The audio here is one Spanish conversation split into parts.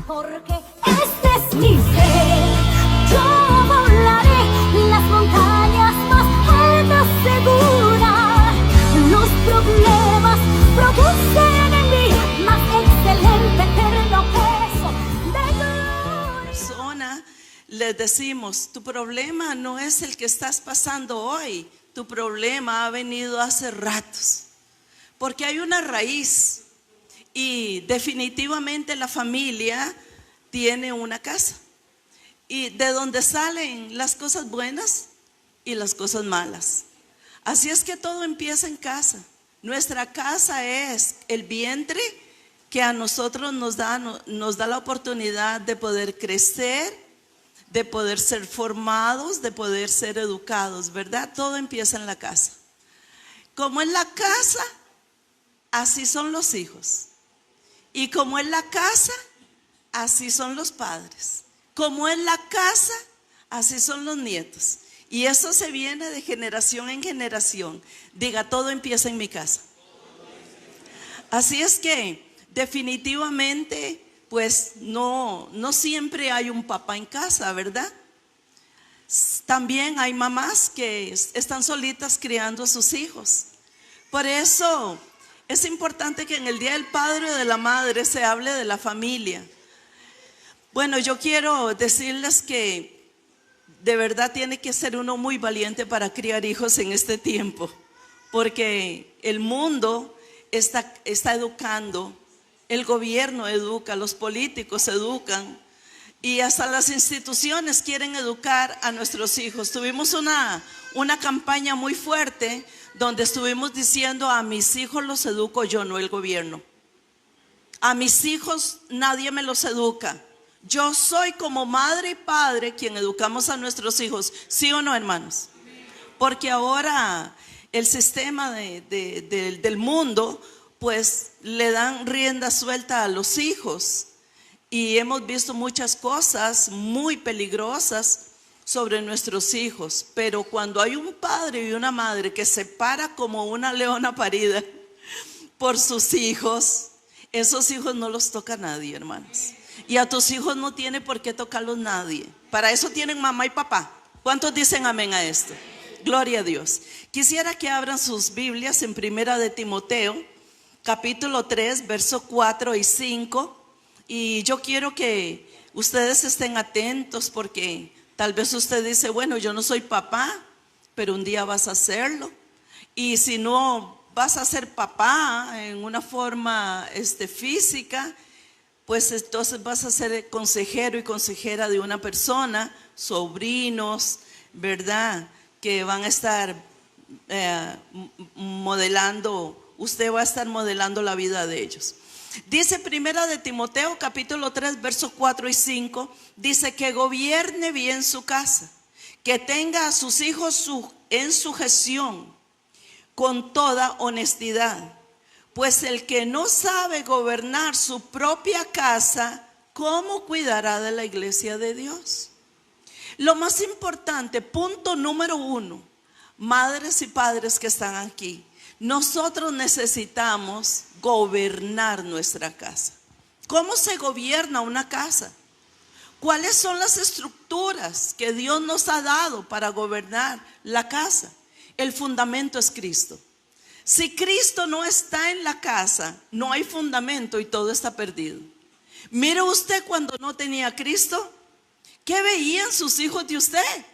Porque este es mi ser. Yo volaré las montañas más altas seguras. Los problemas producen en mí más excelente eterno peso de gloria. Persona, les decimos, tu problema no es el que estás pasando hoy. Tu problema ha venido hace ratos. Porque hay una raíz. Y definitivamente la familia tiene una casa. Y de donde salen las cosas buenas y las cosas malas. Así es que todo empieza en casa. Nuestra casa es el vientre que a nosotros nos da la oportunidad de poder crecer, de poder ser formados, de poder ser educados, ¿verdad? Todo empieza en la casa. Como en la casa, así son los hijos. Y como en la casa, así son los padres. Como en la casa, así son los nietos. Y eso se viene de generación en generación. Diga, todo empieza en mi casa. Así es que definitivamente, pues no siempre hay un papá en casa, ¿verdad? También hay mamás que están solitas criando a sus hijos. Por eso es importante que en el Día del Padre o de la Madre se hable de la familia. Bueno, yo quiero decirles que de verdad tiene que ser uno muy valiente para criar hijos en este tiempo, porque el mundo está educando, el gobierno educa, los políticos educan y hasta las instituciones quieren educar a nuestros hijos. Tuvimos una campaña muy fuerte donde estuvimos diciendo: a mis hijos los educo yo, no el gobierno. A mis hijos nadie me los educa. Yo soy como madre y padre quien educamos a nuestros hijos. ¿Sí o no, hermanos? Porque ahora el sistema del mundo, pues le dan rienda suelta a los hijos. Y hemos visto muchas cosas muy peligrosas sobre nuestros hijos. Pero cuando hay un padre y una madre que se para como una leona parida por sus hijos, esos hijos no los toca nadie, hermanos. Y a tus hijos no tiene por qué tocarlos nadie. Para eso tienen mamá y papá. ¿Cuántos dicen amén a esto? Gloria a Dios. Quisiera que abran sus Biblias en Primera de Timoteo, capítulo 3, versos 4 y 5. Y yo quiero que ustedes estén atentos, porque tal vez usted dice: bueno, yo no soy papá, pero un día vas a hacerlo. Y si no vas a ser papá en una forma física, pues entonces vas a ser consejero y consejera de una persona, sobrinos, ¿verdad? Que van a estar modelando, usted va a estar modelando la vida de ellos. Dice Primera de Timoteo, capítulo 3, versos 4 y 5, dice: que gobierne bien su casa, que tenga a sus hijos en sujeción con toda honestidad. Pues el que no sabe gobernar su propia casa, ¿cómo cuidará de la iglesia de Dios? Lo más importante, punto número 1, madres y padres que están aquí, nosotros necesitamos gobernar nuestra casa. ¿Cómo se gobierna una casa? ¿Cuáles son las estructuras que Dios nos ha dado para gobernar la casa? El fundamento es Cristo. Si Cristo no está en la casa, no hay fundamento y todo está perdido. Mire usted cuando no tenía a Cristo, ¿qué veían sus hijos de usted?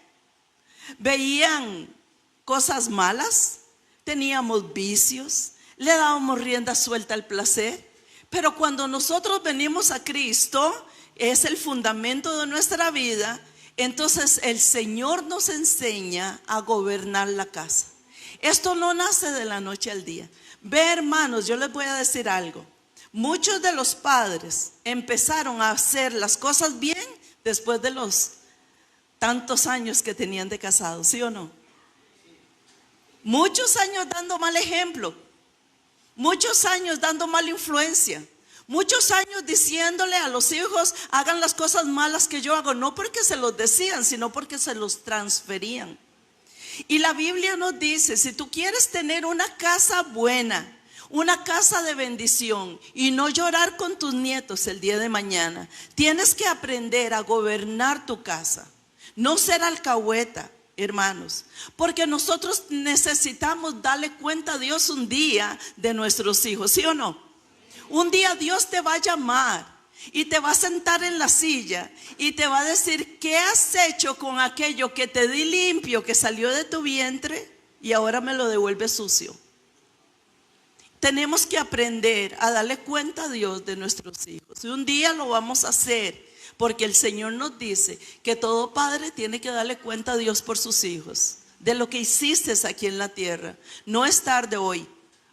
¿Veían cosas malas? ¿Teníamos vicios? ¿Le dábamos rienda suelta al placer? Pero cuando nosotros venimos a Cristo, es el fundamento de nuestra vida. Entonces el Señor nos enseña a gobernar la casa. Esto no nace de la noche al día. Ve, hermanos, yo les voy a decir algo. Muchos de los padres empezaron a hacer las cosas bien después de los tantos años que tenían de casados, ¿sí o no? Muchos años dando mal ejemplo, muchos años dando mala influencia, muchos años diciéndole a los hijos: hagan las cosas malas que yo hago, no porque se los decían, sino porque se los transferían. Y la Biblia nos dice: si tú quieres tener una casa buena, una casa de bendición y no llorar con tus nietos el día de mañana. Tienes que aprender a gobernar tu casa, no ser alcahueta, hermanos, porque nosotros necesitamos darle cuenta a Dios un día de nuestros hijos, ¿sí o no? Un día Dios te va a llamar y te va a sentar en la silla y te va a decir: ¿qué has hecho con aquello que te di limpio, que salió de tu vientre y ahora me lo devuelves sucio? Tenemos que aprender a darle cuenta a Dios de nuestros hijos. Y un día lo vamos a hacer, porque el Señor nos dice que todo padre tiene que darle cuenta a Dios por sus hijos, de lo que hiciste aquí en la tierra. No es tarde hoy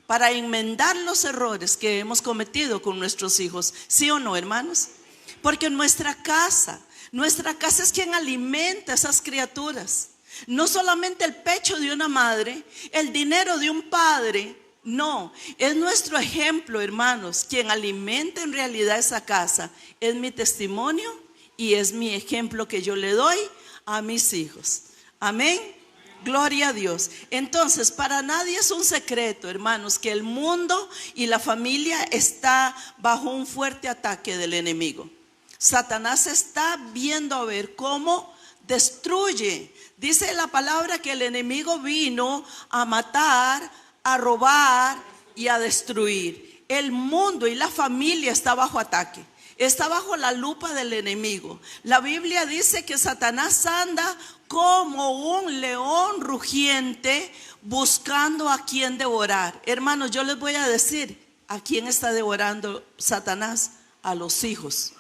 para enmendar los errores que hemos cometido con nuestros hijos, ¿sí o no, hermanos? Porque nuestra casa es quien alimenta a esas criaturas. No solamente el pecho de una madre, el dinero de un padre. No, es nuestro ejemplo, hermanos, quien alimenta en realidad esa casa. Es mi testimonio y es mi ejemplo que yo le doy a mis hijos. Amén, gloria a Dios. Entonces, para nadie es un secreto, hermanos, que el mundo y la familia está bajo un fuerte ataque del enemigo. Satanás está viendo a ver cómo destruye. Dice la palabra que el enemigo vino a matar, a robar y a destruir. El mundo y la familia está bajo ataque, está bajo la lupa del enemigo. La Biblia dice que Satanás anda como un león rugiente buscando a quien devorar. Hermanos, yo les voy a decir a quién está devorando Satanás: a los hijos.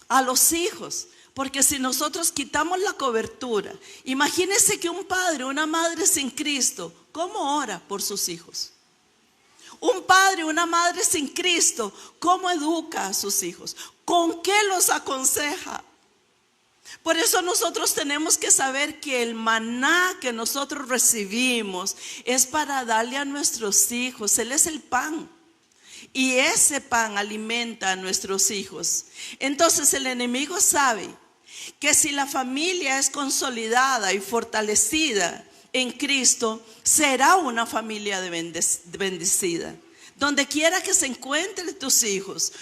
A los hijos. Porque si nosotros quitamos la cobertura, imagínense que un padre, una madre sin Cristo, ¿cómo ora por sus hijos? Un padre, una madre sin Cristo, ¿cómo educa a sus hijos? ¿Con qué los aconseja? Por eso nosotros tenemos que saber que el maná que nosotros recibimos es para darle a nuestros hijos. Él es el pan. Y ese pan alimenta a nuestros hijos. Entonces el enemigo sabe que si la familia es consolidada y fortalecida en Cristo, será una familia bendecida. Donde quiera que se encuentren tus hijos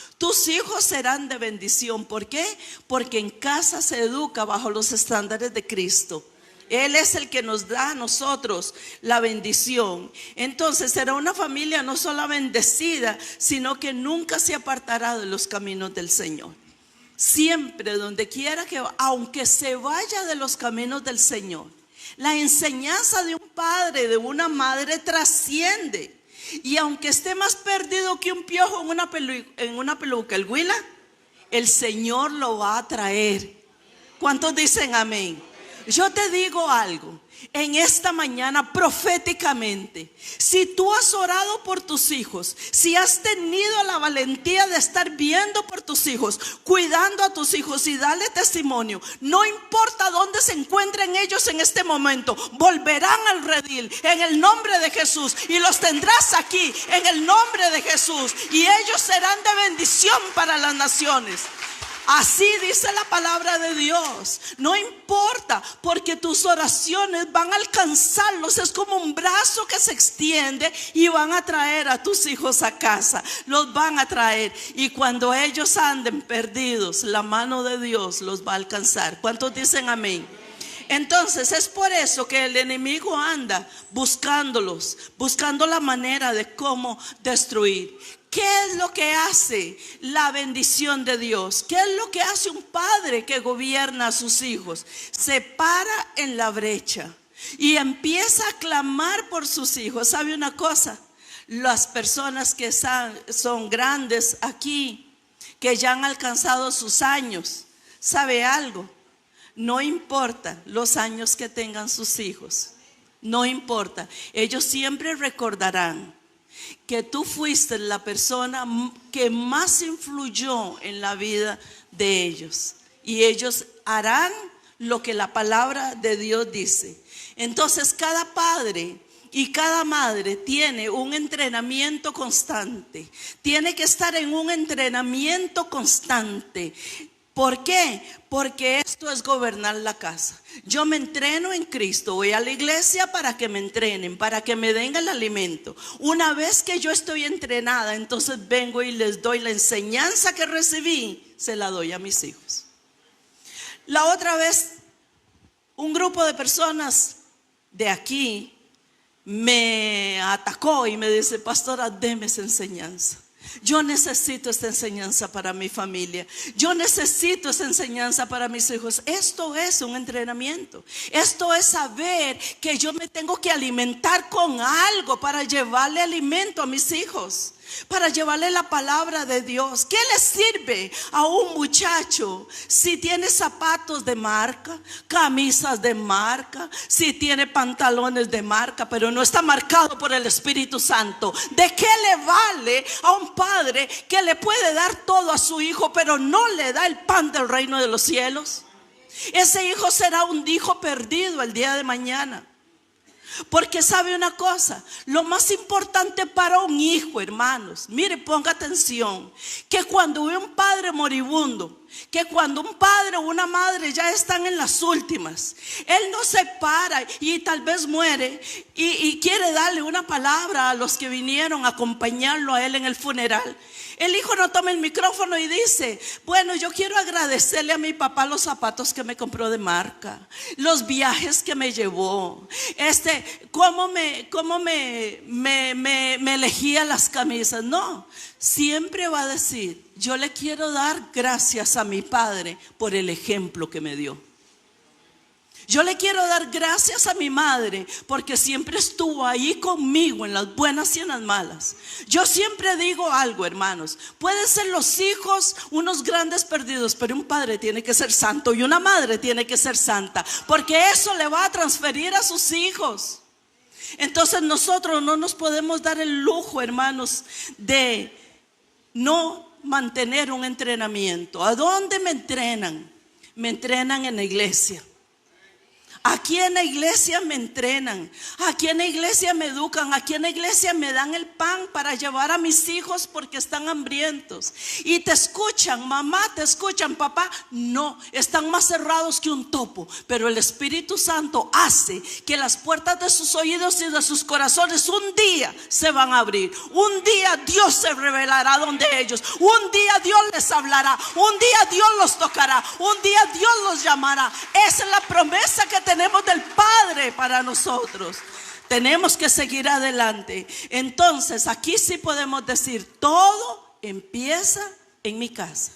serán de bendición. ¿Por qué? Porque en casa se educa bajo los estándares de Cristo. Él es el que nos da a nosotros la bendición. Entonces será una familia no solo bendecida, sino que nunca se apartará de los caminos del Señor. Siempre, donde quiera que va, aunque se vaya de los caminos del Señor, la enseñanza de un padre, de una madre trasciende. Y aunque esté más perdido que un piojo en una peluca, el huila, el Señor lo va a traer. ¿Cuántos dicen amén? Yo te digo algo en esta mañana proféticamente. Si tú has orado por tus hijos, si has tenido la valentía de estar viendo por tus hijos, cuidando a tus hijos y darle testimonio, no importa dónde se encuentren ellos en este momento, volverán al redil en el nombre de Jesús y los tendrás aquí en el nombre de Jesús, y ellos serán de bendición para las naciones. Así dice la palabra de Dios. No importa, porque tus oraciones van a alcanzarlos. Es como un brazo que se extiende y van a traer a tus hijos a casa. Los van a traer, y cuando ellos anden perdidos, la mano de Dios los va a alcanzar. ¿Cuántos dicen amén? Entonces es por eso que el enemigo anda buscándolos, buscando la manera de cómo destruir. ¿Qué es lo que hace la bendición de Dios? ¿Qué es lo que hace un padre que gobierna a sus hijos? Se para en la brecha y empieza a clamar por sus hijos. ¿Sabe una cosa? Las personas que son grandes aquí, que ya han alcanzado sus años, ¿sabe algo? No importa los años que tengan sus hijos, no importa. Ellos siempre recordarán que tú fuiste la persona que más influyó en la vida de ellos, y ellos harán lo que la palabra de Dios dice. Entonces cada padre y cada madre tiene un entrenamiento constante, tiene que estar en un entrenamiento constante. ¿Por qué? Porque esto es gobernar la casa. Yo me entreno en Cristo, voy a la iglesia para que me entrenen, para que me den el alimento. Una vez que yo estoy entrenada, entonces vengo y les doy la enseñanza que recibí, se la doy a mis hijos. La otra vez, un grupo de personas de aquí me atacó y me dice: pastora, deme esa enseñanza. Yo necesito esta enseñanza para mi familia. Yo necesito esa enseñanza para mis hijos. Esto es un entrenamiento. Esto es saber que yo me tengo que alimentar con algo para llevarle alimento a mis hijos, para llevarle la palabra de Dios. ¿Qué le sirve a un muchacho si tiene zapatos de marca, camisas de marca, si tiene pantalones de marca, pero no está marcado por el Espíritu Santo? ¿De qué le vale a un padre que le puede dar todo a su hijo, pero no le da el pan del reino de los cielos? Ese hijo será un hijo perdido el día de mañana. Porque sabe una cosa, lo más importante para un hijo, hermanos, mire, ponga atención, que cuando ve un padre moribundo, que cuando un padre o una madre ya están en las últimas, él no se para y tal vez muere y quiere darle una palabra a los que vinieron a acompañarlo a él en el funeral. El hijo no toma el micrófono y dice: bueno, yo quiero agradecerle a mi papá los zapatos que me compró de marca, los viajes que me llevó, cómo me elegía las camisas. No, siempre va a decir: yo le quiero dar gracias a mi padre por el ejemplo que me dio. Yo le quiero dar gracias a mi madre porque siempre estuvo ahí conmigo en las buenas y en las malas. Yo siempre digo algo, hermanos: pueden ser los hijos unos grandes perdidos, pero un padre tiene que ser santo y una madre tiene que ser santa, porque eso le va a transferir a sus hijos. Entonces nosotros no nos podemos dar el lujo, hermanos, de no mantener un entrenamiento. ¿A dónde me entrenan? Me entrenan en la iglesia. Aquí en la iglesia me entrenan, aquí en la iglesia me educan, aquí en la iglesia me dan el pan para llevar a mis hijos porque están hambrientos. Y te escuchan, mamá, te escuchan, papá. No, están más cerrados que un topo, pero el Espíritu Santo hace que las puertas de sus oídos y de sus corazones un día se van a abrir. Un día Dios se revelará donde ellos, un día Dios les hablará, un día Dios los tocará, un día Dios los llamará. Esa es la promesa que tenemos del Padre para nosotros. Tenemos que seguir adelante. Entonces aquí sí podemos decir: todo empieza en mi casa.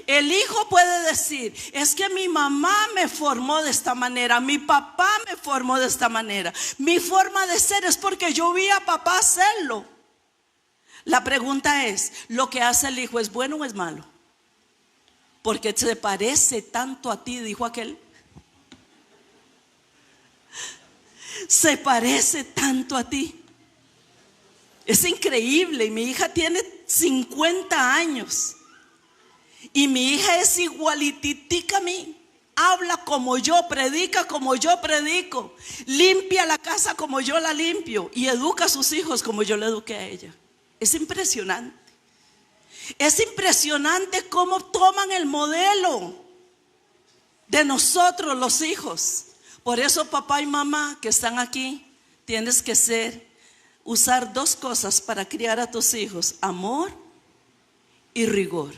El hijo puede decir: es que mi mamá me formó de esta manera, mi papá me formó de esta manera, mi forma de ser es porque yo vi a papá hacerlo. La pregunta es: ¿lo que hace el hijo es bueno o es malo? Porque se parece tanto a ti, dijo aquel. Se parece tanto a ti. Es increíble. Mi hija tiene 50 años y mi hija es igualitita a mí. Habla como yo, predica como yo predico, limpia la casa como yo la limpio y educa a sus hijos como yo la eduqué a ella. Es impresionante. Es impresionante cómo toman el modelo de nosotros los hijos. Por eso, papá y mamá que están aquí, tienes que usar dos cosas para criar a tus hijos: amor y rigor.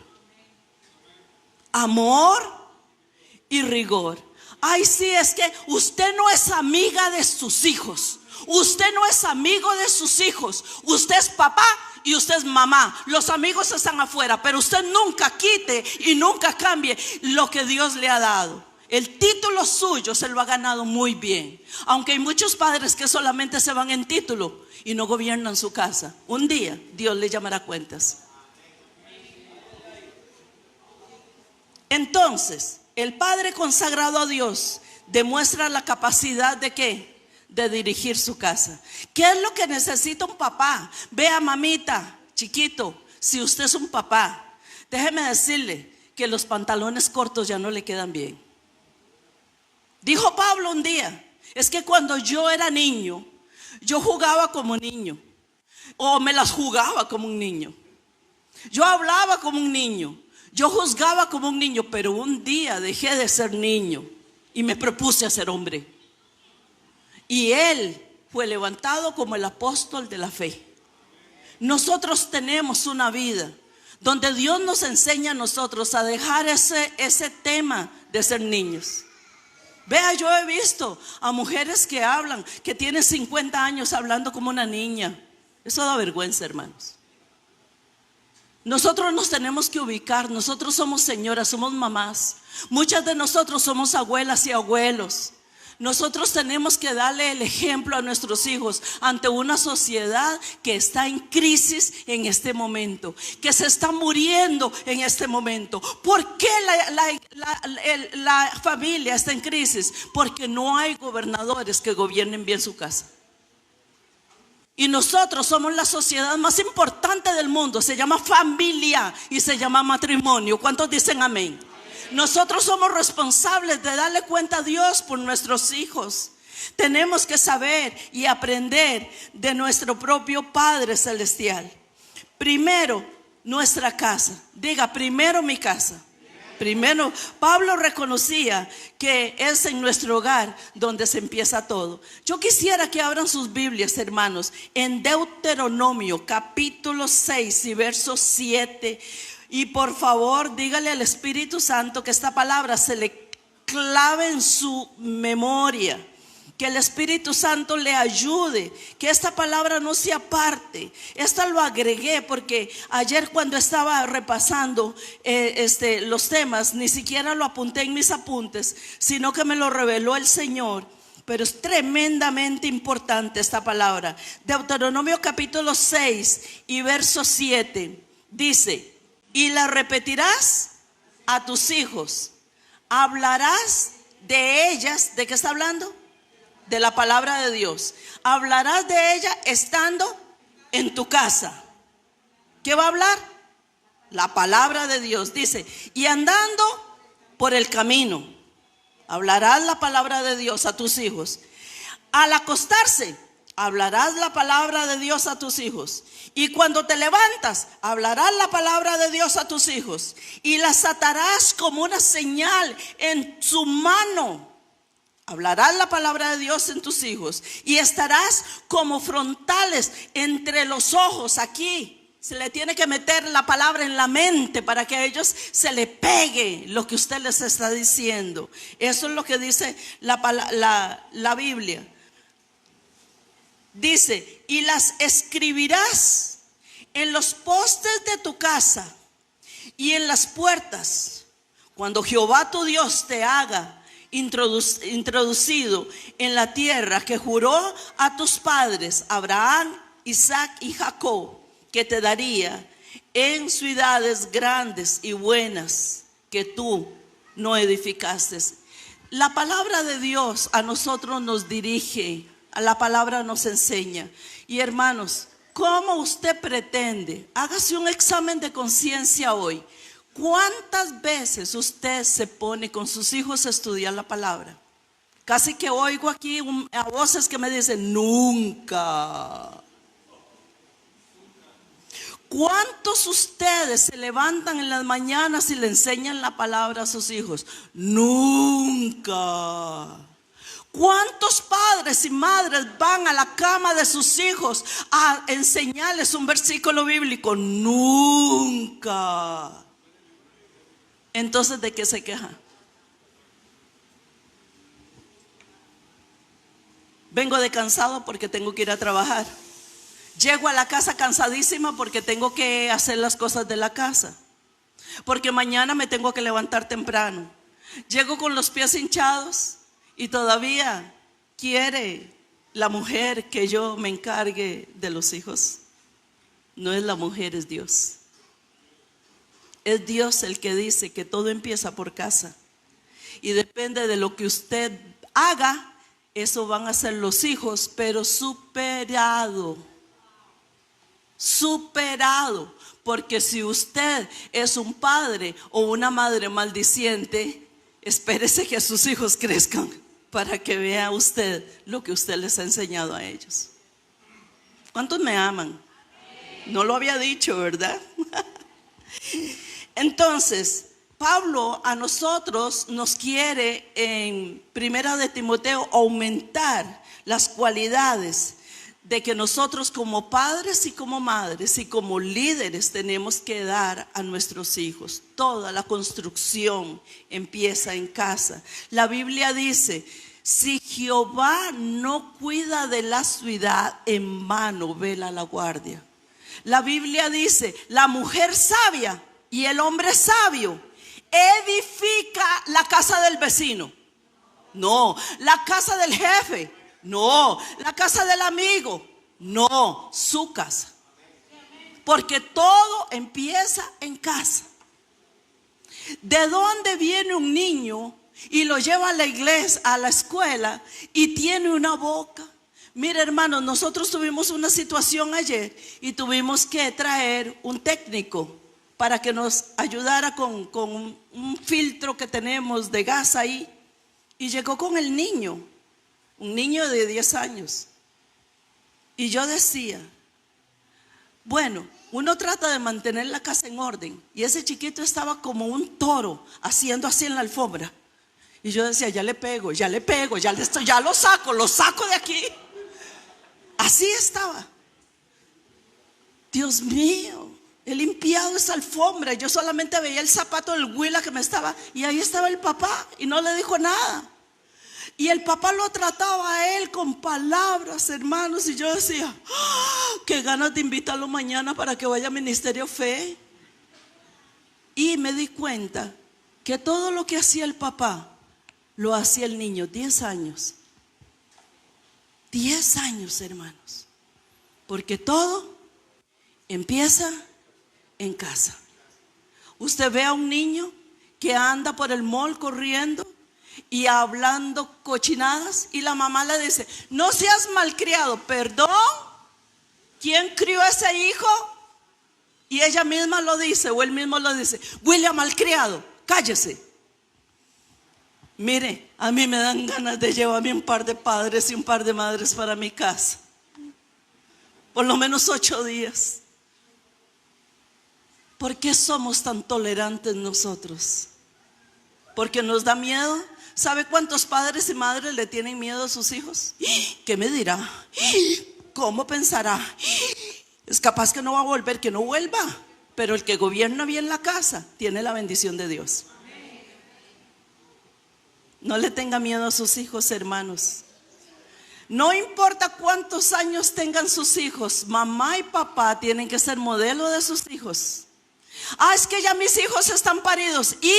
Amor y rigor. Ay, sí, es que usted no es amiga de sus hijos. Usted no es amigo de sus hijos. Usted es papá y usted es mamá. Los amigos están afuera, pero usted nunca quite y nunca cambie lo que Dios le ha dado. El título suyo se lo ha ganado muy bien. Aunque hay muchos padres que solamente se van en título y no gobiernan su casa. Un día Dios le llamará cuentas. Entonces, el padre consagrado a Dios demuestra la capacidad de ¿qué? De dirigir su casa. ¿Qué es lo que necesita un papá? Vea, mamita, chiquito, si usted es un papá, déjeme decirle que los pantalones cortos ya no le quedan bien. Dijo Pablo un día: es que cuando yo era niño, yo jugaba como niño, o me las jugaba como un niño. Yo hablaba como un niño. Yo juzgaba como un niño, pero un día dejé de ser niño y me propuse a ser hombre. Y él fue levantado como el apóstol de la fe. Nosotros tenemos una vida donde Dios nos enseña a nosotros a dejar ese tema de ser niños. Vea, yo he visto a mujeres que hablan, que tienen 50 años hablando como una niña. Eso da vergüenza, hermanos. Nosotros nos tenemos que ubicar. Nosotros somos señoras, somos mamás. Muchas de nosotros somos abuelas y abuelos. Nosotros tenemos que darle el ejemplo a nuestros hijos ante una sociedad que está en crisis en este momento, que se está muriendo en este momento. ¿Por qué la familia está en crisis? Porque no hay gobernadores que gobiernen bien su casa. Y nosotros somos la sociedad más importante del mundo. Se llama familia y se llama matrimonio. ¿Cuántos dicen amén? Nosotros somos responsables de darle cuenta a Dios por nuestros hijos. Tenemos que saber y aprender de nuestro propio Padre Celestial. Primero, nuestra casa. Diga, primero mi casa. Primero, Pablo reconocía que es en nuestro hogar donde se empieza todo. Yo quisiera que abran sus Biblias, hermanos, en Deuteronomio capítulo 6 y verso 7. Y por favor, dígale al Espíritu Santo que esta palabra se le clave en su memoria. Que el Espíritu Santo le ayude, que esta palabra no se aparte. Esta lo agregué porque ayer cuando estaba repasando los temas, ni siquiera lo apunté en mis apuntes, sino que me lo reveló el Señor. Pero es tremendamente importante esta palabra. Deuteronomio capítulo 6 y verso 7 dice: y la repetirás a tus hijos, hablarás de ellas. ¿De qué está hablando? De la palabra de Dios. Hablarás de ella estando en tu casa. ¿Qué va a hablar? La palabra de Dios. Dice, y andando por el camino, hablarás la palabra de Dios a tus hijos. Al acostarse, hablarás la palabra de Dios a tus hijos. Y cuando te levantas, hablarás la palabra de Dios a tus hijos. Y las atarás como una señal en su mano. Hablarás la palabra de Dios en tus hijos. Y estarás como frontales entre los ojos. Aquí se le tiene que meter la palabra en la mente para que a ellos se le pegue lo que usted les está diciendo. Eso es lo que dice la Biblia. Dice, y las escribirás en los postes de tu casa y en las puertas, cuando Jehová tu Dios te haga introducido en la tierra que juró a tus padres, Abraham, Isaac y Jacob, que te daría, en ciudades grandes y buenas que tú no edificaste. La palabra de Dios a nosotros nos dirige. A la palabra nos enseña. Y hermanos, ¿cómo usted pretende? Hágase un examen de conciencia hoy. ¿Cuántas veces usted se pone con sus hijos a estudiar la palabra? Casi que oigo aquí a voces que me dicen, nunca. ¿Cuántos ustedes se levantan en las mañanas y le enseñan la palabra a sus hijos? Nunca. ¿Cuántos padres y madres van a la cama de sus hijos a enseñarles un versículo bíblico? Nunca. Entonces, ¿de qué se queja? Vengo de cansado porque tengo que ir a trabajar. Llego a la casa cansadísima porque tengo que hacer las cosas de la casa. Porque mañana me tengo que levantar temprano. Llego con los pies hinchados. Y todavía quiere la mujer que yo me encargue de los hijos. No es la mujer, es Dios. Es Dios el que dice que todo empieza por casa. Y depende de lo que usted haga, eso van a ser los hijos, pero superado. Superado. Porque si usted es un padre o una madre maldiciente, espérese que sus hijos crezcan para que vea usted lo que usted les ha enseñado a ellos. ¿Cuántos me aman? No lo había dicho, ¿verdad? Entonces, Pablo a nosotros nos quiere en Primera de Timoteo aumentar las cualidades de que nosotros como padres y como madres y como líderes tenemos que dar a nuestros hijos. Toda la construcción empieza en casa. La Biblia dice: si Jehová no cuida de la ciudad, en vano vela la guardia. La Biblia dice: la mujer sabia y el hombre sabio edifica la casa del vecino. No, la casa del jefe. No, la casa del amigo. No, su casa. Porque todo empieza en casa. ¿De dónde viene un niño y lo lleva a la iglesia, a la escuela, y tiene una boca? Mira, hermanos, nosotros tuvimos una situación ayer y tuvimos que traer un técnico para que nos ayudara con un filtro que tenemos de gas ahí. Y llegó con el niño, un niño de 10 años. Y yo decía, bueno, uno trata de mantener la casa en orden, y ese chiquito estaba como un toro haciendo así en la alfombra. Y yo decía, ya le pego, ya lo saco de aquí. Así estaba. Dios mío, he limpiado esa alfombra. Yo solamente veía el zapato del huila que me estaba, y ahí estaba el papá y no le dijo nada. Y el papá lo trataba a él con palabras, hermanos. Y yo decía, qué ganas de invitarlo mañana para que vaya a Ministerio Fe. Y me di cuenta que todo lo que hacía el papá lo hacía el niño. 10 años. 10 años, hermanos. Porque todo empieza en casa. Usted ve a un niño que anda por el mall corriendo y hablando cochinadas, y la mamá le dice: no seas malcriado. Perdón, ¿quién crió a ese hijo? Y ella misma lo dice, o él mismo lo dice: William, malcriado, cállese. Mire, a mí me dan ganas de llevarme un par de padres y un par de madres para mi casa, por lo menos 8 días. ¿Por qué somos tan tolerantes nosotros? Porque nos da miedo. ¿Sabe cuántos padres y madres le tienen miedo a sus hijos? ¿Qué me dirá? ¿Cómo pensará? Es capaz que no va a volver, que no vuelva. Pero el que gobierna bien la casa tiene la bendición de Dios. No le tenga miedo a sus hijos, hermanos. No importa cuántos años tengan sus hijos, mamá y papá tienen que ser modelo de sus hijos. Es que ya mis hijos están paridos. ¿Y?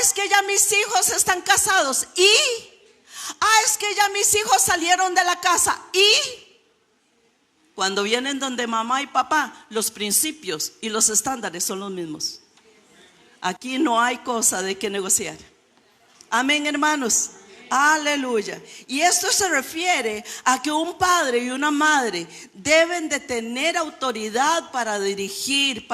Es que ya mis hijos están casados. ¿Y? Es que ya mis hijos salieron de la casa. ¿Y? Cuando vienen donde mamá y papá, los principios y los estándares son los mismos. Aquí no hay cosa de que negociar. Amén, hermanos. Aleluya. Y esto se refiere a que un padre y una madre deben de tener autoridad para dirigir,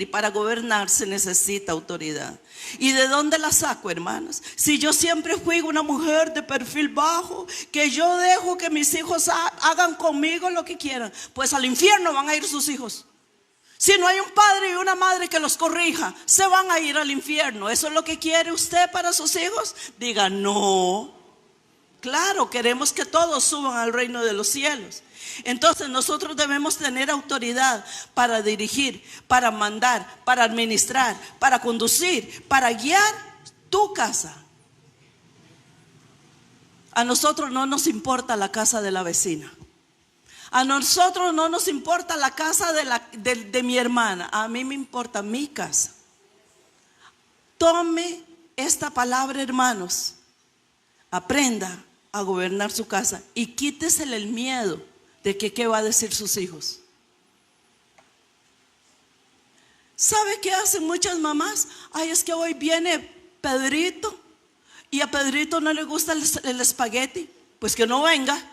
y para gobernar se necesita autoridad. ¿Y de dónde la saco, hermanos? Si yo siempre fui una mujer de perfil bajo, que yo dejo que mis hijos hagan conmigo lo que quieran, pues al infierno van a ir sus hijos. Si no hay un padre y una madre que los corrija, se van a ir al infierno. ¿Eso es lo que quiere usted para sus hijos? Diga no. Claro, queremos que todos suban al reino de los cielos. Entonces nosotros debemos tener autoridad para dirigir, para mandar, para administrar, para conducir, para guiar tu casa. A nosotros no nos importa la casa de la vecina. A nosotros no nos importa la casa de mi hermana. A mí me importa mi casa. Tome esta palabra, hermanos. Aprenda a gobernar su casa y quítesele el miedo de que qué va a decir sus hijos. ¿Sabe qué hacen muchas mamás? Es que hoy viene Pedrito y a Pedrito no le gusta el espagueti. Pues que no venga.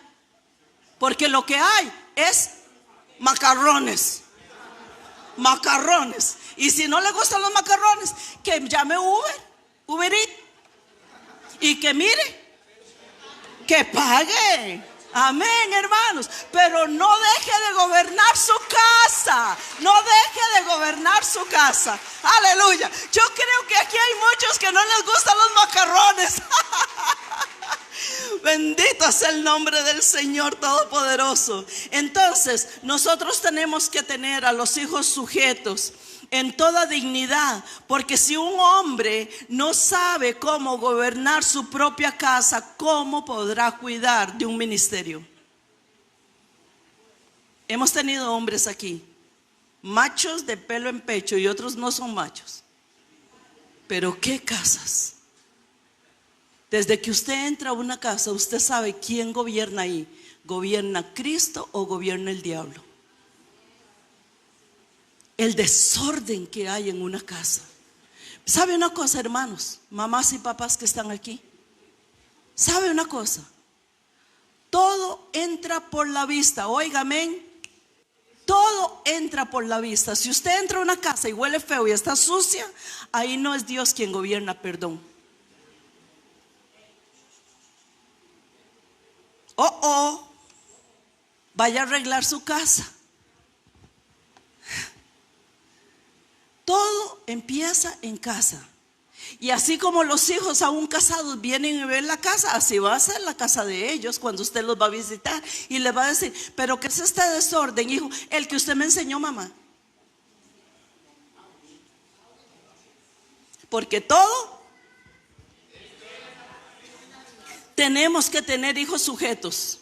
Porque lo que hay es macarrones. Y si no le gustan los macarrones, que llame Uber Eats. Y que mire, que pague. Amén, hermanos. Pero no deje de gobernar su casa. No deje de gobernar su casa. Aleluya. Yo creo que aquí hay muchos que no les gustan los macarrones. Bendito sea el nombre del Señor Todopoderoso. Entonces, nosotros tenemos que tener a los hijos sujetos en toda dignidad, porque si un hombre no sabe cómo gobernar su propia casa, ¿cómo podrá cuidar de un ministerio? Hemos tenido hombres aquí, machos de pelo en pecho, y otros no son machos. Pero ¿qué casas? Desde que usted entra a una casa, usted sabe quién gobierna ahí. ¿Gobierna Cristo o gobierna el diablo? El desorden que hay en una casa. ¿Sabe una cosa, hermanos? Mamás y papás que están aquí. ¿Sabe una cosa? Todo entra por la vista. Óigame, todo entra por la vista. Si usted entra a una casa y huele feo y está sucia, ahí no es Dios quien gobierna, perdón. Vaya a arreglar su casa. Todo empieza en casa. Y así como los hijos aún casados vienen y ven la casa, así va a ser la casa de ellos cuando usted los va a visitar. Y le va a decir: ¿pero qué es este desorden, hijo? El que usted me enseñó, mamá. Porque todo tenemos que tener hijos sujetos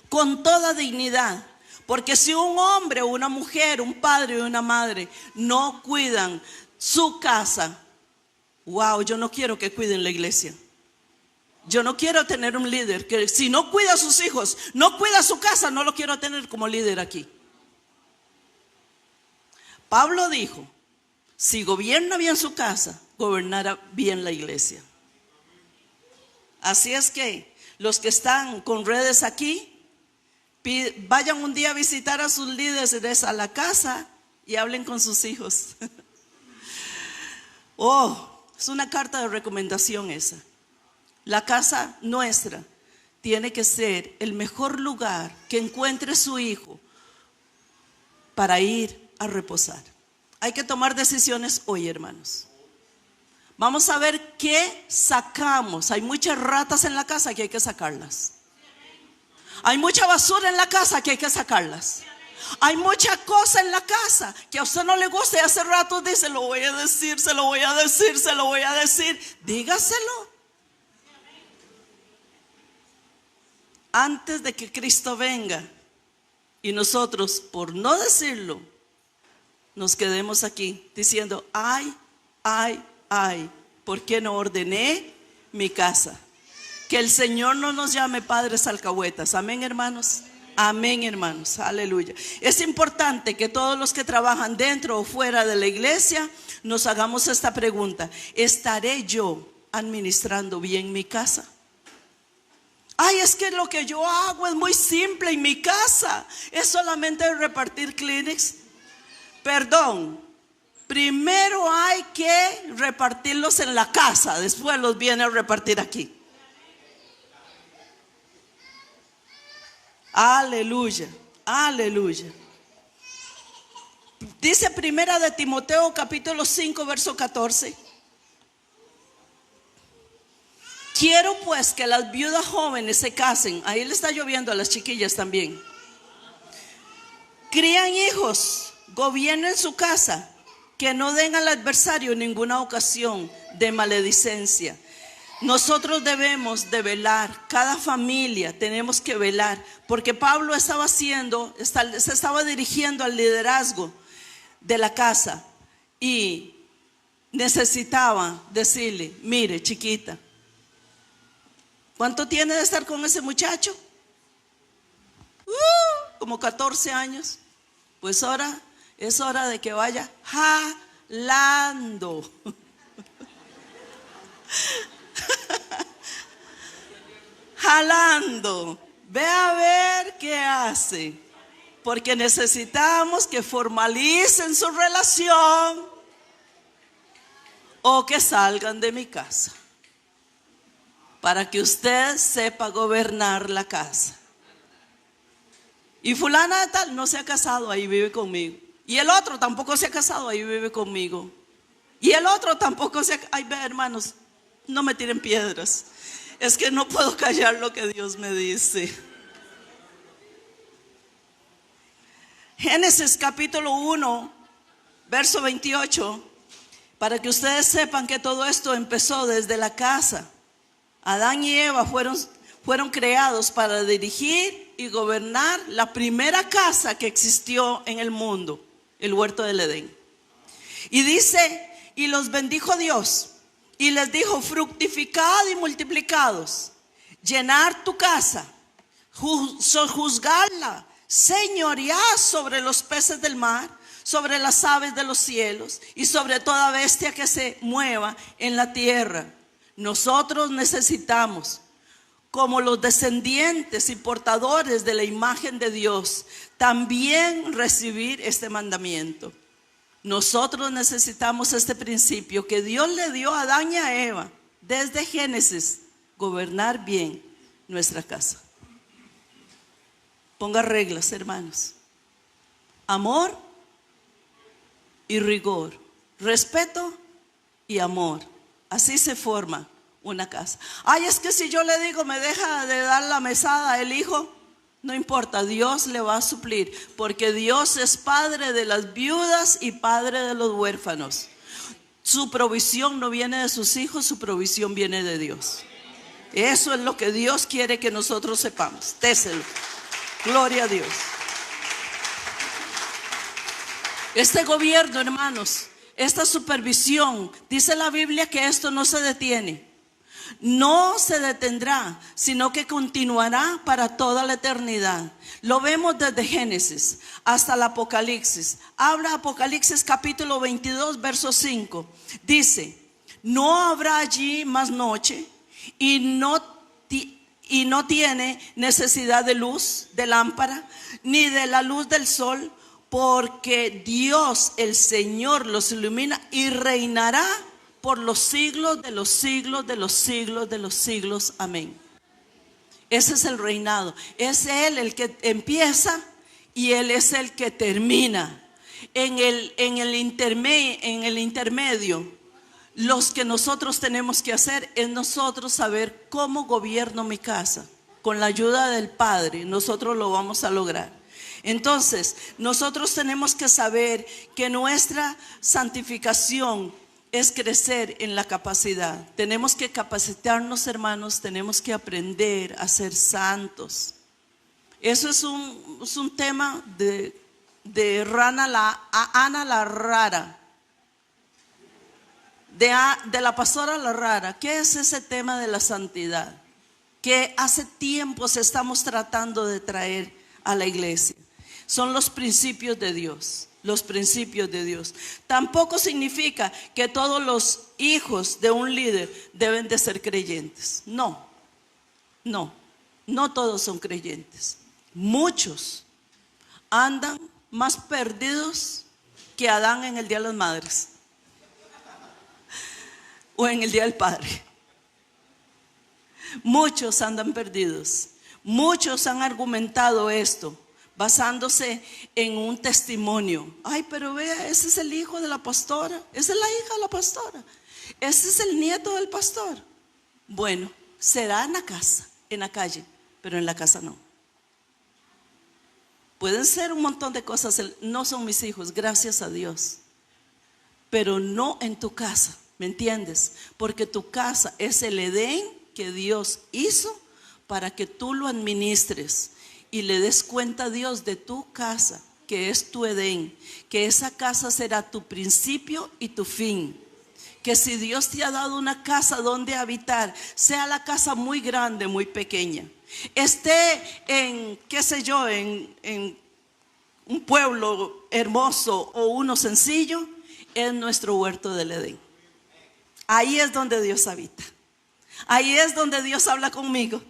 con toda dignidad. Porque si un hombre o una mujer, un padre o una madre no cuidan su casa, wow, yo no quiero que cuiden la iglesia. Yo no quiero tener un líder que si no cuida a sus hijos, no cuida su casa, no lo quiero tener como líder aquí. Pablo dijo: si gobierna bien su casa, gobernará bien la iglesia. Así es que los que están con redes aquí, vayan un día a visitar a sus líderes a la casa y hablen con sus hijos. Es una carta de recomendación esa. La casa nuestra tiene que ser el mejor lugar que encuentre su hijo para ir a reposar. Hay que tomar decisiones hoy, hermanos. Vamos a ver qué sacamos. Hay muchas ratas en la casa que hay que sacarlas. Hay mucha basura en la casa que hay que sacarlas. Hay mucha cosa en la casa que a usted no le gusta y hace rato dice: lo voy a decir, se lo voy a decir, se lo voy a decir. Dígaselo. Antes de que Cristo venga y nosotros, por no decirlo, nos quedemos aquí diciendo: ay, ¿por qué no ordené mi casa? Que el Señor no nos llame padres alcahuetas. Amén, hermanos. Amén, hermanos. Aleluya. Es importante que todos los que trabajan dentro o fuera de la iglesia nos hagamos esta pregunta: ¿estaré yo administrando bien mi casa? Ay, es que lo que yo hago es muy simple en mi casa. Es solamente repartir Kleenex. Perdón. Primero hay que repartirlos en la casa, después los viene a repartir aquí. Aleluya, aleluya. Dice Primera de Timoteo capítulo 5 verso 14: quiero pues que las viudas jóvenes se casen. Ahí le está lloviendo a las chiquillas también. Crían hijos, gobiernen su casa, que no den al adversario ninguna ocasión de maledicencia. Nosotros debemos de velar, cada familia tenemos que velar, porque Pablo se estaba dirigiendo al liderazgo de la casa y necesitaba decirle: mire, chiquita, ¿cuánto tiene de estar con ese muchacho? Como 14 años. Pues ahora es hora de que vaya jalando. Jalando. Ve a ver qué hace. Porque necesitamos que formalicen su relación o que salgan de mi casa, para que usted sepa gobernar la casa. Y fulana de tal no se ha casado, ahí vive conmigo. Y el otro tampoco se ha casado, ahí vive conmigo. Y el otro tampoco se ha... Ay, ve, hermanos, no me tiren piedras. Es que no puedo callar lo que Dios me dice. Génesis capítulo 1, verso 28. Para que ustedes sepan que todo esto empezó desde la casa. Adán y Eva fueron creados para dirigir y gobernar la primera casa que existió en el mundo, el huerto del Edén. Y dice, y los bendijo Dios y les dijo: fructificad y multiplicados, llenar tu casa, sojuzgarla, señorear sobre los peces del mar, sobre las aves de los cielos y sobre toda bestia que se mueva en la tierra. Nosotros necesitamos, como los descendientes y portadores de la imagen de Dios, también recibir este mandamiento. Nosotros necesitamos este principio que Dios le dio a Adán y a Eva desde Génesis: gobernar bien nuestra casa. Ponga reglas, hermanos. Amor y rigor, respeto y amor. Así se forma una casa. Ay, es que si yo le digo me deja de dar la mesada el hijo, no importa, Dios le va a suplir, porque Dios es padre de las viudas y padre de los huérfanos. Su provisión no viene de sus hijos, su provisión viene de Dios. Eso es lo que Dios quiere que nosotros sepamos. Déselo. Gloria a Dios. Este gobierno, hermanos, esta supervisión, dice la Biblia que esto no se detiene. No se detendrá, sino que continuará para toda la eternidad. Lo vemos desde Génesis hasta el Apocalipsis. Habla Apocalipsis capítulo 22, verso 5. Dice: no habrá allí más noche y no tiene necesidad de luz, de lámpara, ni de la luz del sol, porque Dios, el Señor, los ilumina y reinará por los siglos de los siglos de los siglos de los siglos. Amén. Ese es el reinado. Es Él el que empieza y Él es el que termina. En el intermedio, los que nosotros tenemos que hacer es nosotros saber cómo gobierno mi casa. Con la ayuda del Padre, nosotros lo vamos a lograr. Entonces, nosotros tenemos que saber que nuestra santificación es crecer en la capacidad. Tenemos que capacitarnos, hermanos, tenemos que aprender a ser santos. Eso es un tema de Ana la Rara, de la pastora La Rara. ¿Qué es ese tema de la santidad? Que hace tiempos estamos tratando de traer a la iglesia. Son los principios de Dios. Los principios de Dios. Tampoco significa que todos los hijos de un líder deben de ser creyentes. No todos son creyentes. Muchos andan más perdidos que Adán en el Día de las Madres o en el Día del Padre. Muchos andan perdidos. Muchos han argumentado esto basándose en un testimonio. Ay, pero vea, ese es el hijo de la pastora, esa es la hija de la pastora, ese es el nieto del pastor. Bueno, será en la casa, en la calle, pero en la casa no. Pueden ser un montón de cosas, no son mis hijos, gracias a Dios, pero no en tu casa, ¿me entiendes? Porque tu casa es el Edén que Dios hizo para que tú lo administres y le des cuenta a Dios de tu casa, que es tu Edén, que esa casa será tu principio y tu fin. Que si Dios te ha dado una casa donde habitar, sea la casa muy grande, muy pequeña, esté en, qué sé yo, en un pueblo hermoso o uno sencillo, es nuestro huerto del Edén. Ahí es donde Dios habita. Ahí es donde Dios habla conmigo.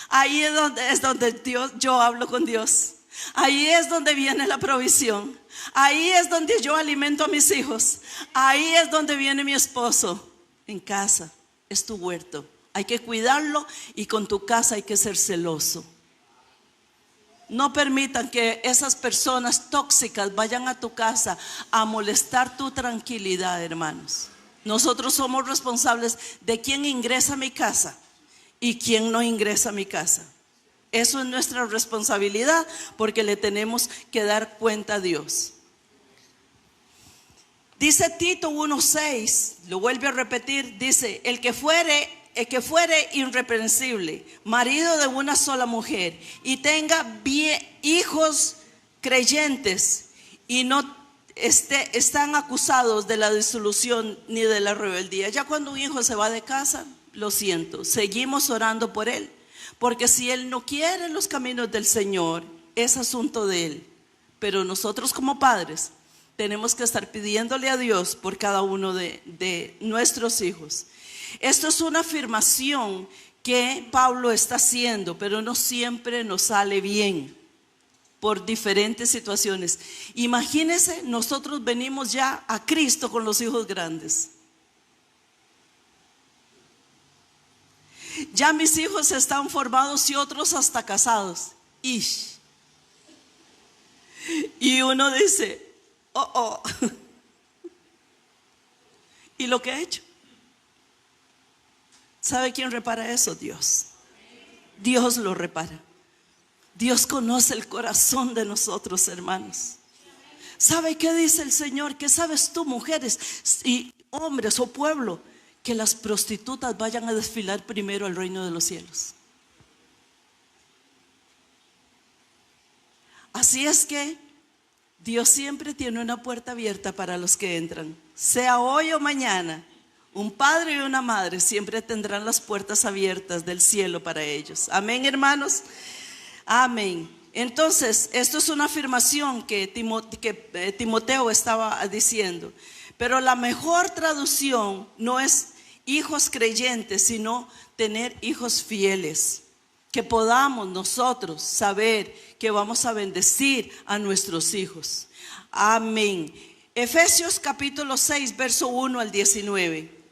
Ahí es donde yo hablo con Dios. Ahí es donde viene la provisión. Ahí es donde yo alimento a mis hijos. Ahí es donde viene mi esposo. En casa es tu huerto. Hay que cuidarlo y con tu casa hay que ser celoso. No permitan que esas personas tóxicas vayan a tu casa a molestar tu tranquilidad, hermanos. Nosotros somos responsables de quién ingresa a mi casa y quién no ingresa a mi casa. Eso es nuestra responsabilidad, porque le tenemos que dar cuenta a Dios. Dice Tito 1:6, lo vuelve a repetir, dice: el que fuere irreprensible, marido de una sola mujer, y tenga hijos creyentes, y no están acusados de la disolución ni de la rebeldía. Ya cuando un hijo se va de casa, lo siento, seguimos orando por él, porque si él no quiere los caminos del Señor, es asunto de él. Pero nosotros como padres tenemos que estar pidiéndole a Dios por cada uno de nuestros hijos. Esto es una afirmación que Pablo está haciendo, pero no siempre nos sale bien por diferentes situaciones. Imagínense, nosotros venimos ya a Cristo con los hijos grandes. Ya mis hijos están formados y otros hasta casados. Ish. Y uno dice: oh. ¿Y lo que ha hecho? ¿Sabe quién repara eso? Dios. Dios lo repara. Dios conoce el corazón de nosotros, hermanos. ¿Sabe qué dice el Señor? ¿Qué sabes tú, mujeres y hombres o pueblo? Que las prostitutas vayan a desfilar primero al reino de los cielos. Así es que Dios siempre tiene una puerta abierta para los que entran. Sea hoy o mañana, un padre y una madre siempre tendrán las puertas abiertas del cielo para ellos. Amén, hermanos. Amén. Entonces, esto es una afirmación que Timoteo estaba diciendo. Pero la mejor traducción no es hijos creyentes, sino tener hijos fieles. Que podamos nosotros saber que vamos a bendecir a nuestros hijos. Amén. Efesios capítulo 6, verso 1 al 19.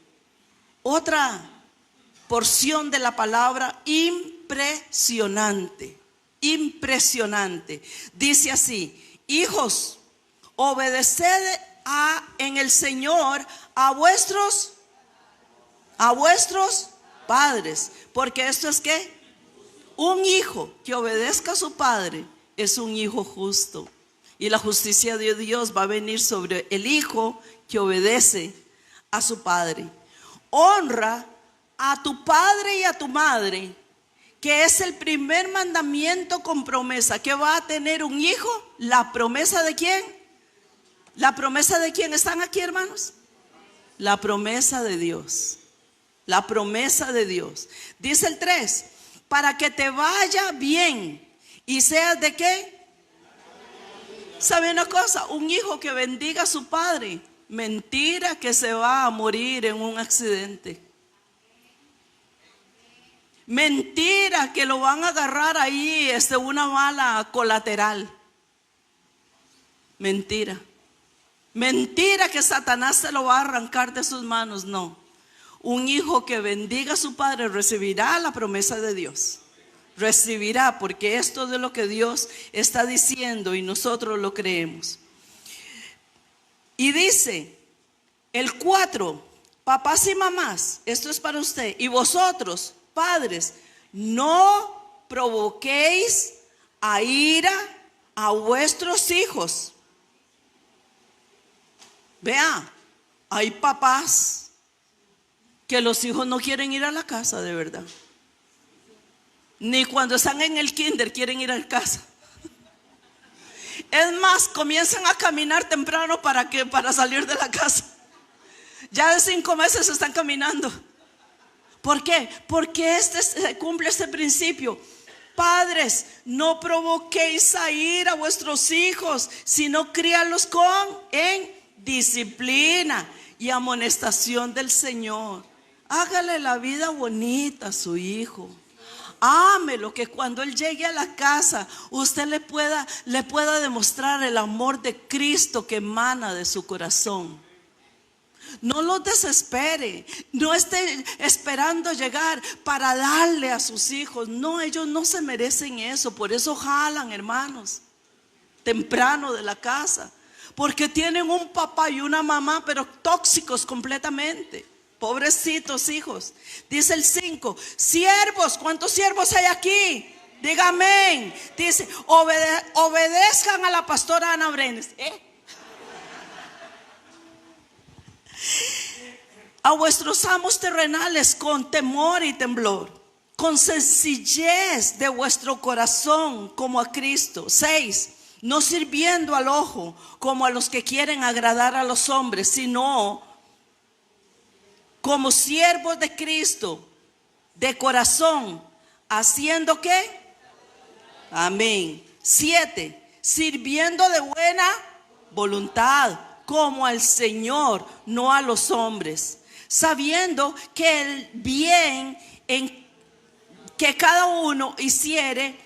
Otra porción de la palabra impresionante. Impresionante. Dice así: hijos, obedeced en el Señor a vuestros padres. Porque esto es ¿qué? Un hijo que obedezca a su padre es un hijo justo. Y la justicia de Dios va a venir sobre el hijo que obedece a su padre. Honra a tu padre y a tu madre, que es el primer mandamiento con promesa. ¿Qué va a tener un hijo? ¿La promesa de quién? ¿La promesa de quién? ¿Están aquí, hermanos? La promesa de Dios. La promesa de Dios. Dice el 3: para que te vaya bien y seas ¿de qué? ¿Sabe una cosa? Un hijo que bendiga a su padre, mentira que se va a morir en un accidente. Mentira que lo van a agarrar ahí una bala colateral. Mentira. Mentira que Satanás se lo va a arrancar de sus manos. No. Un hijo que bendiga a su padre recibirá la promesa de Dios. Recibirá, porque esto es de lo que Dios está diciendo y nosotros lo creemos. Y dice el 4: papás y mamás, esto es para usted. Y vosotros, padres, no provoquéis a ira a vuestros hijos. Vea, hay papás que los hijos no quieren ir a la casa de verdad. Ni cuando están en el kinder quieren ir a casa. Es más, comienzan a caminar temprano para salir de la casa. Ya de 5 meses están caminando. ¿Por qué? Porque se cumple este principio. Padres, no provoquéis a ir a vuestros hijos, sino críalos en disciplina y amonestación del Señor. Hágale la vida bonita a su hijo. Ámelo, que cuando él llegue a la casa usted le pueda demostrar el amor de Cristo que emana de su corazón. No los desespere. No esté esperando llegar para darle a sus hijos. No, ellos no se merecen eso. Por eso jalan, hermanos, temprano de la casa. Porque tienen un papá y una mamá, pero tóxicos completamente. Pobrecitos hijos. Dice el 5, siervos. ¿Cuántos siervos hay aquí? Dígame. Dice, obedezcan a la pastora Ana Brenes. A vuestros amos terrenales con temor y temblor, con sencillez de vuestro corazón como a Cristo. 6, no sirviendo al ojo como a los que quieren agradar a los hombres, sino como siervos de Cristo, de corazón, haciendo ¿qué? Amén. 7, sirviendo de buena voluntad, como al Señor, no a los hombres, sabiendo que el bien en que cada uno hiciere,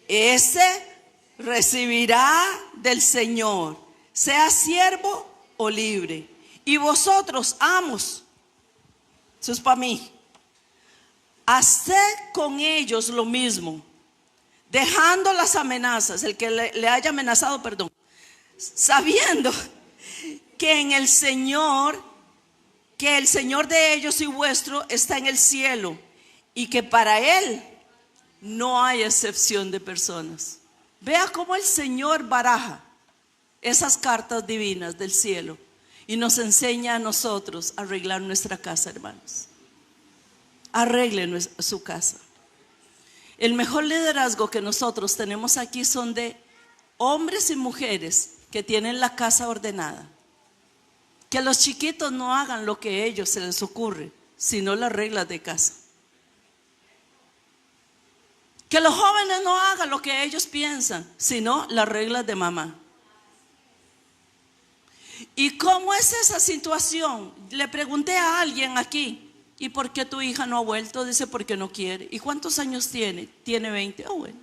ese recibirá del Señor, sea siervo o libre. Y vosotros, amos, eso es para mí, haced con ellos lo mismo, dejando las amenazas, el que le haya amenazado, perdón, sabiendo que en el Señor, que el Señor de ellos y vuestro está en el cielo, y que para Él no hay excepción de personas. Vea cómo el Señor baraja esas cartas divinas del cielo y nos enseña a nosotros a arreglar nuestra casa, hermanos. Arreglen su casa. El mejor liderazgo que nosotros tenemos aquí son de hombres y mujeres que tienen la casa ordenada. Que los chiquitos no hagan lo que a ellos se les ocurre, sino las reglas de casa. Que los jóvenes no hagan lo que ellos piensan, sino las reglas de mamá. ¿Y cómo es esa situación? Le pregunté a alguien aquí, ¿y por qué tu hija no ha vuelto? Dice, porque no quiere. ¿Y cuántos años tiene? Tiene 20. Oh, bueno.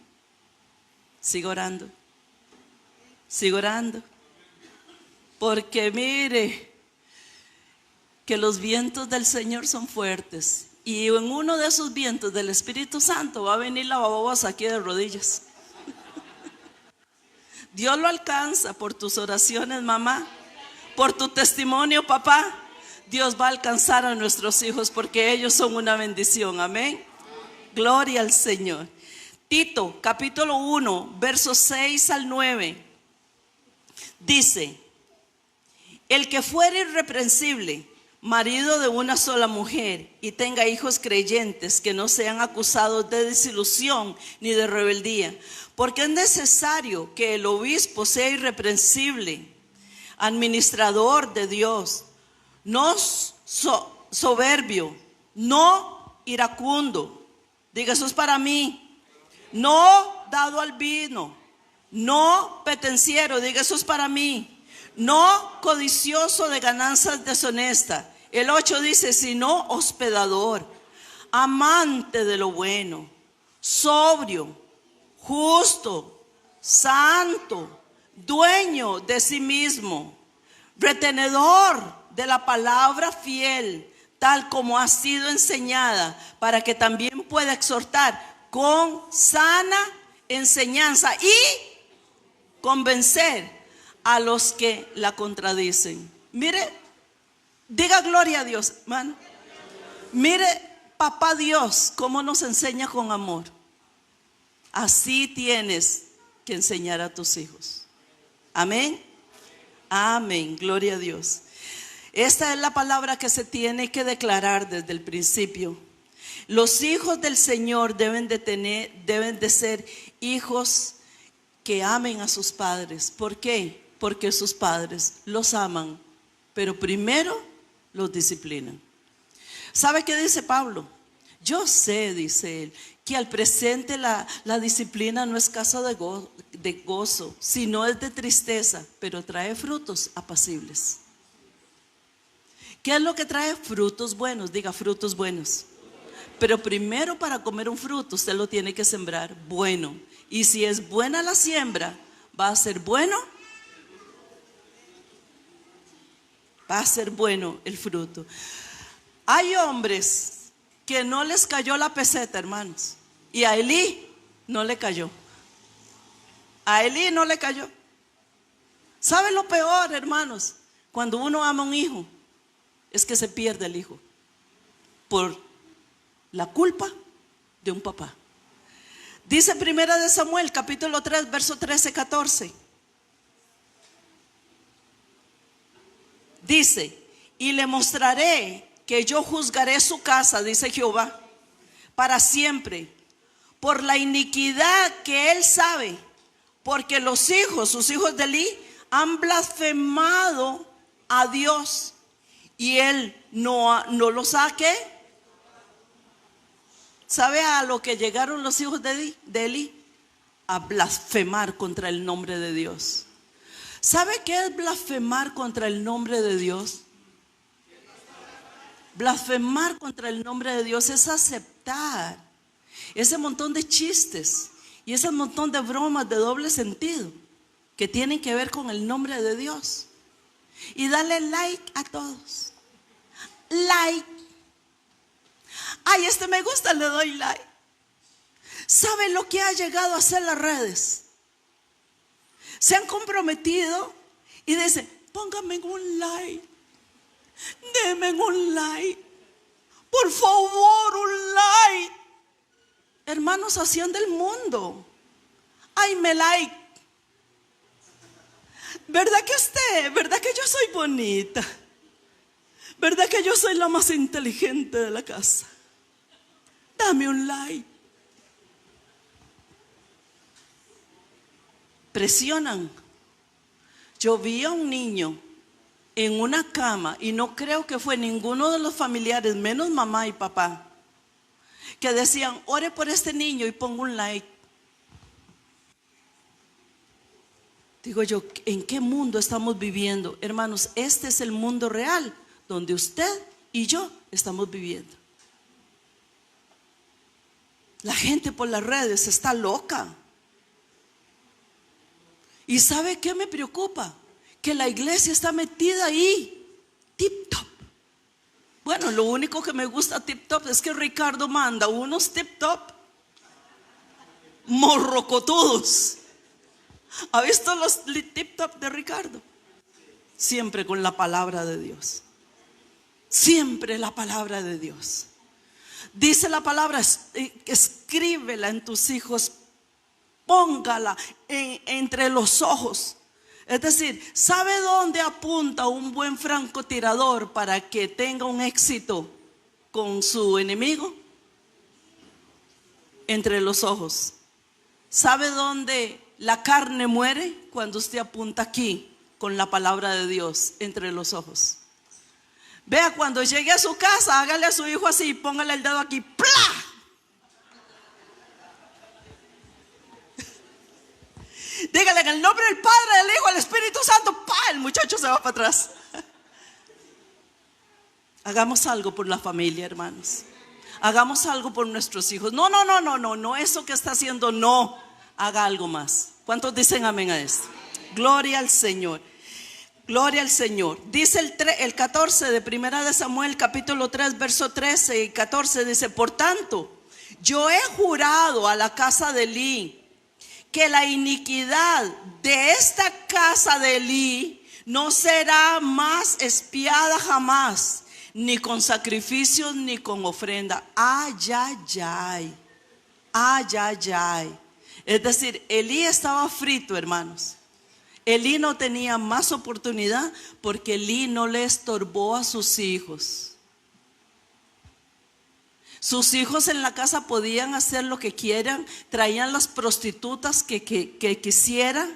Sigo orando. Sigo orando. Porque mire, que los vientos del Señor son fuertes. Y en uno de esos vientos del Espíritu Santo va a venir la babosa aquí de rodillas. Dios lo alcanza por tus oraciones, mamá. Por tu testimonio, papá. Dios va a alcanzar a nuestros hijos porque ellos son una bendición. Amén. Gloria al Señor. Tito, capítulo 1, versos 6 al 9. Dice: el que fuere irreprensible, marido de una sola mujer, y tenga hijos creyentes, que no sean acusados de desilusión ni de rebeldía, porque es necesario que el obispo sea irreprensible, administrador de Dios, no soberbio, no iracundo. Diga, eso es para mí. No dado al vino, no petenciero. Diga, eso es para mí. No codicioso de ganancias deshonestas. El 8 dice, sino hospedador, amante de lo bueno, sobrio, justo, santo, dueño de sí mismo, retenedor de la palabra fiel, tal como ha sido enseñada, para que también pueda exhortar con sana enseñanza y convencer a los que la contradicen. Mire, diga gloria a Dios, hermano. Mire, papá Dios, cómo nos enseña con amor. Así tienes que enseñar a tus hijos. Amén. Amén, gloria a Dios. Esta es la palabra que se tiene que declarar desde el principio. Los hijos del Señor deben de ser hijos que amen a sus padres. ¿Por qué? Porque sus padres los aman, pero primero los disciplinan. ¿Sabe qué dice Pablo? Yo sé, dice él, que al presente la disciplina no es causa de gozo, sino es de tristeza, pero trae frutos apacibles. ¿Qué es lo que trae? Frutos buenos. Diga, frutos buenos. Pero primero, para comer un fruto, usted lo tiene que sembrar bueno. Y si es buena la siembra, va a ser bueno. va a ser bueno el fruto. Hay hombres que no les cayó la peseta, hermanos, y a Elí no le cayó. A Elí no le cayó. ¿Saben lo peor, hermanos? Cuando uno ama a un hijo, es que se pierde el hijo por la culpa de un papá. Dice Primera de Samuel, capítulo 3, verso 13-14. Dice: y le mostraré que yo juzgaré su casa, dice Jehová, para siempre, por la iniquidad que él sabe, porque los hijos, sus hijos de Elí, han blasfemado a Dios, y él no lo saque. ¿Sabe a lo que llegaron los hijos de Elí? A blasfemar contra el nombre de Dios. ¿Sabe qué es blasfemar contra el nombre de Dios? Blasfemar contra el nombre de Dios es aceptar ese montón de chistes y ese montón de bromas de doble sentido que tienen que ver con el nombre de Dios, y darle like a todos. Like. Ay, me gusta, le doy like. ¿Saben lo que ha llegado a hacer las redes? Se han comprometido y dicen: pónganme un like, denme un like, por favor, un like. Hermanos, hacían del mundo. Ay, me like. ¿Verdad que yo soy bonita? ¿Verdad que yo soy la más inteligente de la casa? Dame un like. Presionan. Yo vi a un niño en una cama, y no creo que fue ninguno de los familiares, menos mamá y papá, que decían: ore por este niño y pongo un like. Digo yo, ¿en qué mundo estamos viviendo? Hermanos, este es el mundo real donde usted y yo estamos viviendo. La gente por las redes está loca. ¿Y sabe qué me preocupa? Que la iglesia está metida ahí, tip top. Bueno, lo único que me gusta tip top es que Ricardo manda unos tip top morrocotudos. ¿Ha visto los tip top de Ricardo? Siempre con la palabra de Dios. Siempre la palabra de Dios. Dice la palabra: escríbela en tus hijos, póngala entre los ojos. Es decir, ¿sabe dónde apunta un buen francotirador para que tenga un éxito con su enemigo? Entre los ojos. ¿Sabe dónde la carne muere? Cuando usted apunta aquí con la palabra de Dios entre los ojos. Vea, cuando llegue a su casa, hágale a su hijo así, póngale el dedo aquí, ¡plá! Dígale: en el nombre del Padre, del Hijo, del Espíritu Santo, ¡pa! El muchacho se va para atrás. Hagamos algo por la familia, hermanos. Hagamos algo por nuestros hijos. No, eso que está haciendo, no. Haga algo más. ¿Cuántos dicen amén a esto? Gloria al Señor. Gloria al Señor. Dice el 14 de Primera de Samuel, capítulo 3, verso 13 y 14, dice: por tanto, yo he jurado a la casa de Elí que la iniquidad de esta casa de Elí no será más expiada jamás, ni con sacrificios ni con ofrenda. Ay, ay, ay. Ay, ay, ay. Es decir, Elí estaba frito, hermanos. Elí no tenía más oportunidad porque Elí no le estorbó a sus hijos. Sus hijos en la casa podían hacer lo que quieran, traían las prostitutas que quisieran,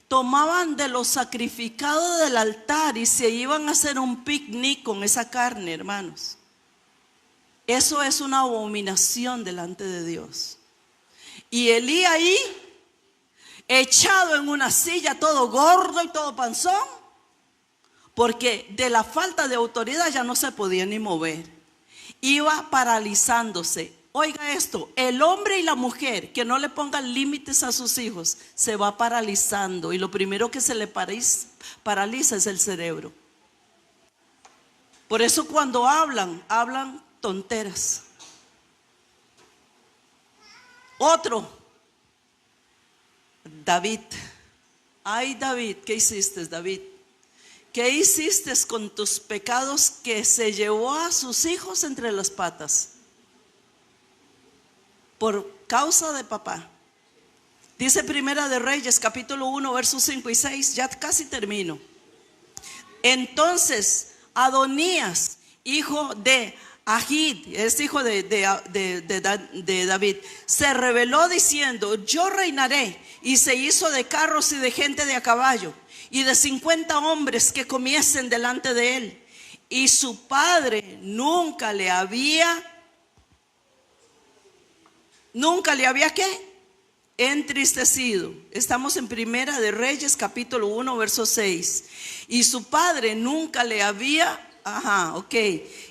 tomaban de lo sacrificado del altar y se iban a hacer un picnic con esa carne, hermanos. Eso es una abominación delante de Dios. Y Elí ahí, echado en una silla, todo gordo y todo panzón, porque de la falta de autoridad ya no se podía ni mover. Iba paralizándose. Oiga esto: el hombre y la mujer que no le pongan límites a sus hijos se va paralizando, y lo primero que se le paraliza es el cerebro. Por eso cuando hablan tonteras. Otro, David. Ay, David, ¿qué hiciste, David? ¿Qué hiciste con tus pecados que se llevó a sus hijos entre las patas? Por causa de papá. Dice Primera de Reyes, capítulo 1, versos 5 y 6, ya casi termino. Entonces, Adonías, hijo de Agit, es hijo de David, se rebeló diciendo: yo reinaré, y se hizo de carros y de gente de a caballo, y de 50 hombres que comiesen delante de él. Y su padre nunca le había ¿qué? Entristecido. Estamos en Primera de Reyes, capítulo 1, verso 6. Y su padre nunca le había,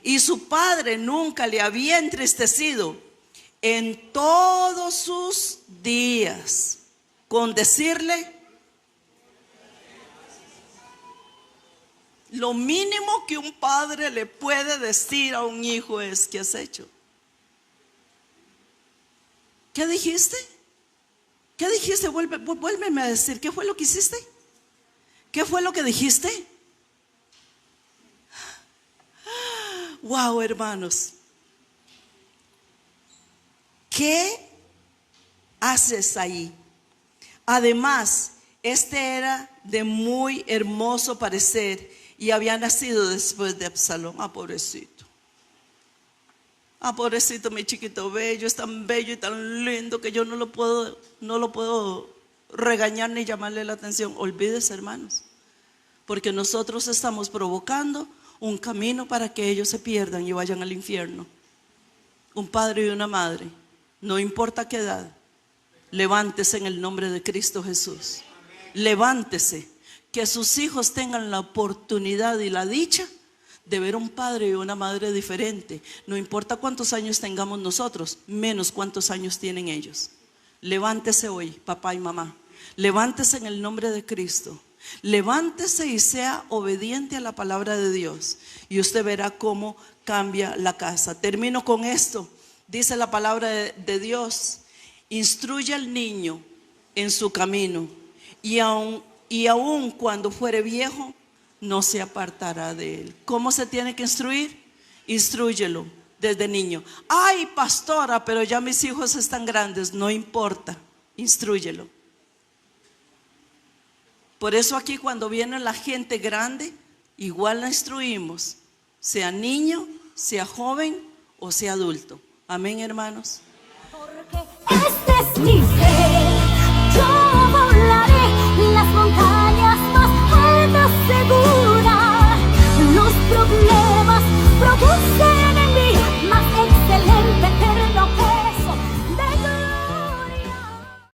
y su padre nunca le había entristecido en todos sus días, con decirle: lo mínimo que un padre le puede decir a un hijo es: ¿qué has hecho? ¿Qué dijiste? ¿Qué dijiste? Vuélveme a decir, ¿qué fue lo que hiciste? ¿Qué fue lo que dijiste? Wow, hermanos. ¿Qué haces ahí? Además, este era de muy hermoso parecer y había nacido después de Absalón. Pobrecito. Pobrecito, mi chiquito bello, es tan bello y tan lindo que yo no lo puedo regañar ni llamarle la atención. Olvídese, hermanos, porque nosotros estamos provocando un camino para que ellos se pierdan y vayan al infierno. Un padre y una madre, no importa qué edad, levántese en el nombre de Cristo Jesús. Levántese, que sus hijos tengan la oportunidad y la dicha de ver un padre y una madre diferente. No importa cuántos años tengamos nosotros, menos cuántos años tienen ellos. Levántese hoy, papá y mamá. Levántese en el nombre de Cristo. Levántese y sea obediente a la palabra de Dios, y usted verá cómo cambia la casa. Termino con esto. Dice la palabra de Dios: instruye al niño en su camino, y aun cuando fuere viejo, no se apartará de él. ¿Cómo se tiene que instruir? Instrúyelo desde niño. Ay, pastora, pero ya mis hijos están grandes. No importa, instrúyelo. Por eso aquí cuando viene la gente grande, igual la instruimos, sea niño, sea joven o sea adulto. Amén, hermanos. Porque este es mi